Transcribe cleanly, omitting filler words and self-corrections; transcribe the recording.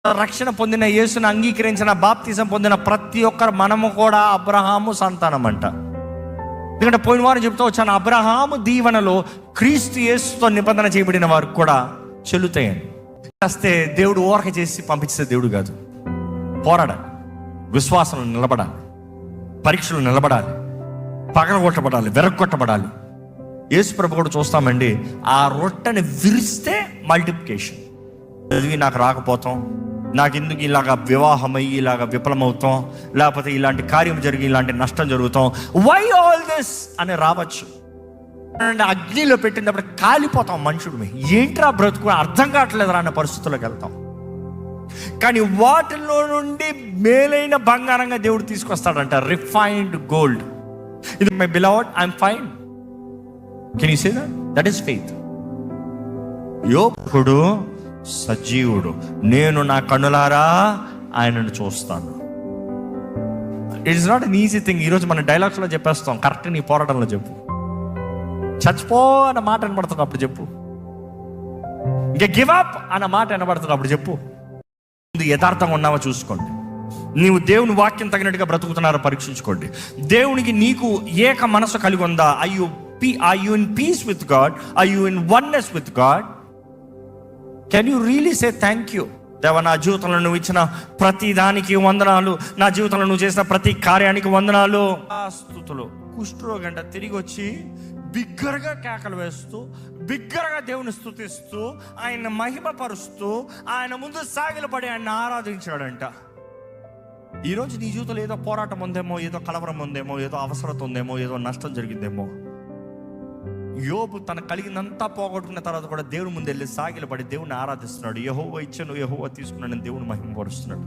రక్షణ పొందిన, యేసును అంగీకరించిన, బాప్తిజం పొందిన ప్రతి ఒక్కరు మనము కూడా అబ్రహాము సంతానం అంట. ఎందుకంటే పోయిన వారం చెప్తూ వచ్చాను, అబ్రహాము దీవెనలో క్రీస్తు యేసుతో నిబంధన చేయబడిన వారు కూడా చెల్లుతాయని. వస్తే దేవుడు ఓరక చేసి పంపించే దేవుడు కాదు. పోరాడాలి, విశ్వాసంలో నిలబడాలి, పరీక్షలు నిలబడాలి, పగలగొట్టబడాలి, వెరగొట్టబడాలి. యేసు ప్రభు కూడా చూస్తామండి, ఆ రొట్టెని విరిస్తే మల్టిప్లికేషన్. చదివి నాకు రాకపోతాం, నాకు ఎందుకు ఇలాగ వివాహమయ్యి ఇలాగ విఫలమవుతాం, లేకపోతే ఇలాంటి కార్యం జరిగి ఇలాంటి నష్టం జరుగుతాం, వై ఆల్ దిస్ అని రావచ్చు. అగ్నిలో పెట్టినప్పుడు కాలిపోతాం మనుషుడు. ఏంట్రా బ్రతుకు అర్థం కావట్లేదు అన్న పరిస్థితుల్లోకి వెళ్తాం. కానీ వాటిలో నుండి మేలైన బంగారంగా దేవుడు తీసుకొస్తాడంట, రిఫైన్డ్ గోల్డ్. ఇది my beloved, I'm fine. Can you say that? That is faith. యోబుడు సజీవుడు, నేను నా కన్నులారా ఆయనను చూస్తాను. It is not an easy thing. ఈరోజు మన డైలాగ్స్లో చెప్పేస్తాం, కరెక్ట్ నీ పోరాటంలో చెప్పు. చచ్చిపో అన్న మాట వినబడుతుంది అప్పుడు చెప్పు. ఇంకా గివ్ అప్ అన్న మాట వినబడుతుంది అప్పుడు చెప్పు. యథార్థంగా ఉన్నావో చూసుకోండి. నీవు దేవుని వాక్యం తగినట్టుగా బ్రతుకుతున్నారో పరీక్షించుకోండి. దేవునికి నీకు ఏక మనసు కలిగి ఉందా? Are you in peace with God? Are you in oneness with God? Can you really say thank you? దేవా, నా జీవితంలో నువ్వు ఇచ్చిన ప్రతి దానికి వందనాలు, నా జీవితంలో నువ్వు చేసిన ప్రతి కార్యానికి వందనాలు. ఆ స్థుతులు కుష్ఠరోగంట తిరిగి వచ్చి బిగ్గరగా కేకలు వేస్తూ, బిగ్గరగా దేవుని స్తుతిస్తూ, ఆయన మహిమపరుస్తూ, ఆయన ముందు సాగిలపడి ఆయన ఆరాధించాడంట. ఈరోజు నీ జీవితంలో ఏదో పోరాటం ఉందేమో, ఏదో కలవరం ఉందేమో, ఏదో అవసరత ఉందేమో, ఏదో నష్టం జరిగిందేమో. యోబు తన కలిగినంతా పోగొట్టుకున్న తర్వాత కూడా దేవుని ముందు వెళ్ళి సాగిలపడి దేవుని ఆరాధిస్తున్నాడు. యెహోవా ఇచ్చాను, యెహోవా తీసుకున్నాను, దేవుని మహిమపరుస్తున్నాడు.